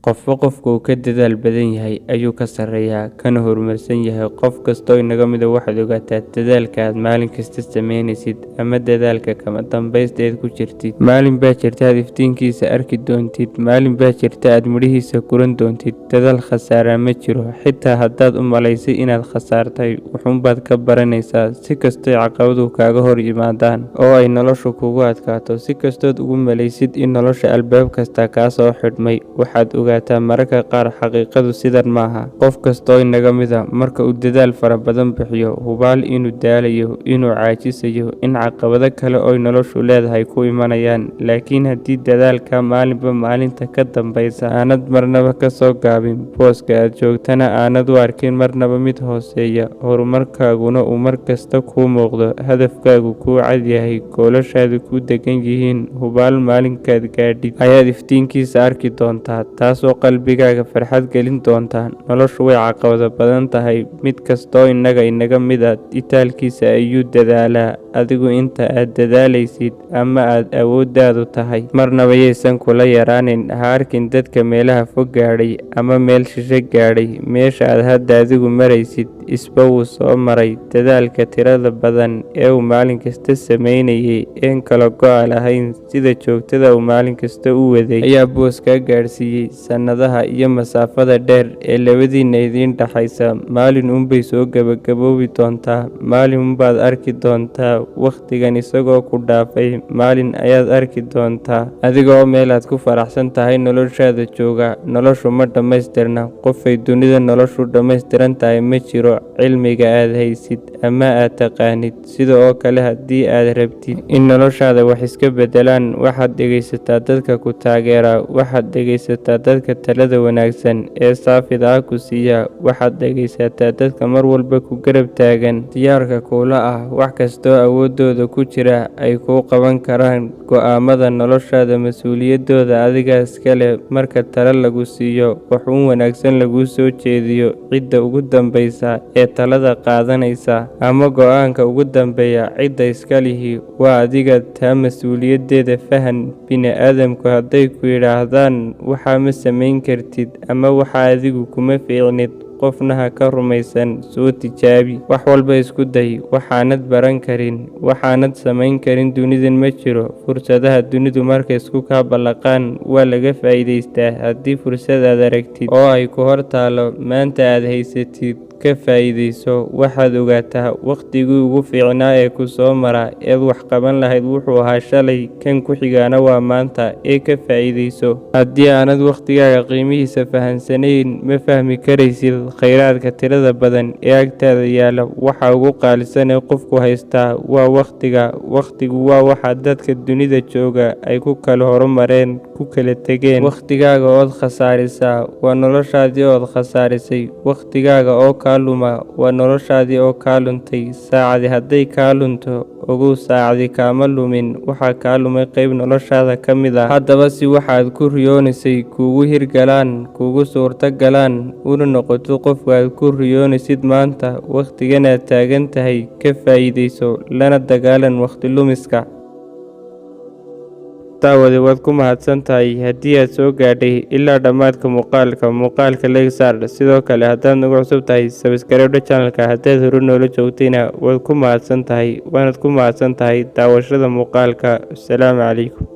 qofba qofka uu ka dadaal badan yahay ayuu ka sarreeyaa kana horumarsan yahay. Qof kastoo inaga mid ah waxaad ogaataa dadaalka aad maalin kasta samaynaysid ama dadaalka kama dambaysta aad ku jirtid. Maalin baa jirta aad iftiinkiisa arki doontid, maalin baa jirta aad midhihiisa guran doontid. Dadaal khasaaraa ma jiro, xitaa haddaad u malaysay inaad khasaartay wuxuunbaad ka baranaysaa. Si kastoy caqabaduhu kaaga hor yimaadaan oo ay noloshu kugu adkaato, si kastood ugu malaysid in nolosha albaab kasta kaa soo xidhmay, waxaad ogaataa mararka qaar xaqiiqadu sidan maaha. Qof kastoo inaga mid ah marka uu dadaal fara badan bixiyo, hubaal inuu daalayo, inuu caajisayo, in caqabado kale oo noloshu leedahay ku imanayaan. Laakiin haddii dadaalka maalinba maalinta ka dambaysa aanad marnaba ka soo gaabin, booska aad joogtana aanad u arkin marnaba mid hooseeya, horumarkaaguna uu mar kasta kuu muuqdo, hadafkaagu kuu cad yahay, goolashaadu ku degan yihiin, hubaal maalinkaad gaadhid ayaad iftiinkiisa arki doontaa, taasoo qalbigaaga farxad gelin doonta. Noloshu way caqabado badan tahay, mid kastoo inaga mid ah itaalkiisa ayuu dadaalaa. Adigu inta aad dadaalaysid ama aad awooddaadu tahay, marnaba yaysan kula yaraanin. Ha arkin dadka meelaha fog gaadhay ama meel shishe gaadhay, meesha aad hadda adigu maraysid isba wuu soo maray. Dadaalka tirada badan ee uu maalin kasta samaynayay een kala go'a lahayn, sida joogtada uu maalin kasta u waday, ayaa boos kaa gaadhsiiyey. Sannadaha iyo masaafada dheer ee labadiinna idiin dhaxaysa maalin unbay soo gabagaboobi doontaa. Maalin unbaad arki doontaa wakhtigan isagoo ku dhaafay, maalin ayaad arki doontaa adigoo meelaad ku faraxsan tahay noloshaada jooga. Noloshu ma dhammaystirna, qofay dunida noloshu dhammaystiran tahay ma jiro. Cilmiga aad haysid ama aad taqaanid, sida oo kale haddii aad rabtid in noloshaada wax iska beddelaan, waxaad dhegaysataa dadka ku taageera, waxaad dhegaysataa dadka talada wanaagsan ee saafida ah ku siiya, waxaad dhegaysataa dadka mar walba ku garab taagan, diyaarka kuula ah wax kastoo awooddooda ku jira ay kuu qaban karaan. Go'aamada noloshaada mas'uuliyaddooda adigaa iska leh. Marka talo lagu siiyo, wax uun wanaagsan laguu soo jeediyo, cidda ugu dambaysa ee talada qaadanaysa ama go'aanka ugu dambeeya cidda iska lihi waa adiga. Taa mas'uuliyaddeeda fahan. Bini'aadamku hadday ku yidhaahdaan waxaa ma samayn kartid ama waxa adigu kuma fiicnid, qofna ha ka rumaysan. Soo tijaabi, wax walba isku day. Waxaanad baran karin, waxaanad samayn karin dunidan ma jiro. Fursadaha dunidu markay isku kaa ballaqaan waa laga faa'iidaystaa. Haddii fursad aad aragtid oo ay ku hor taalo maanta aad haysatid, ka faa'iidayso. Waxaad ogaataa wakhtigii ugu fiicnaa ee ku soo mara eed wax qaban lahayd wuxuu ahaa shalay, kan ku xigaana waa maanta, ee ka faa'iidayso. Haddii aanad wakhtigaaga qiimihiisa fahansanayn, ma fahmi karaysid khayraadka tirada badan ee agtaada yaalla. Waxa ugu qaalisan ee qofku haystaa waa wakhtiga. Wakhtigu waa waxa dadka dunida jooga ay ku kala horumareen, ku kala tegeen. Wakhtigaaga ood khasaarisaa waa noloshaadii ood khasaarisay. Wakhtigaaga oo kaa luma waa noloshaadii oo kaa luntay. Saacadi hadday kaa lunto, ogow saacadi kaama lumin, waxaa kaa lumay qayb noloshaada ka mid ah. Haddaba si waxaad ku riyoonaysay kuugu hirgalaan, kuugu suurto galaan, una noqoto qofka aad ku riyoonaysid maanta, wakhtigan aad taagan tahay ka faa'iidayso, lana dagaalan wakhti lumiska. Daawade waad ku mahadsan tahay haddii aad soo gaadhay ilaa dhammaadka muuqaalka like saar. Sidoo kale haddaad nagu cusub tahay, subscribe channelka. Haddaad hore noola joogtayna waad ku mahadsan tahay, waanad ku mahadsan tahay daawashada muuqaalka. Assalaamu calaykum.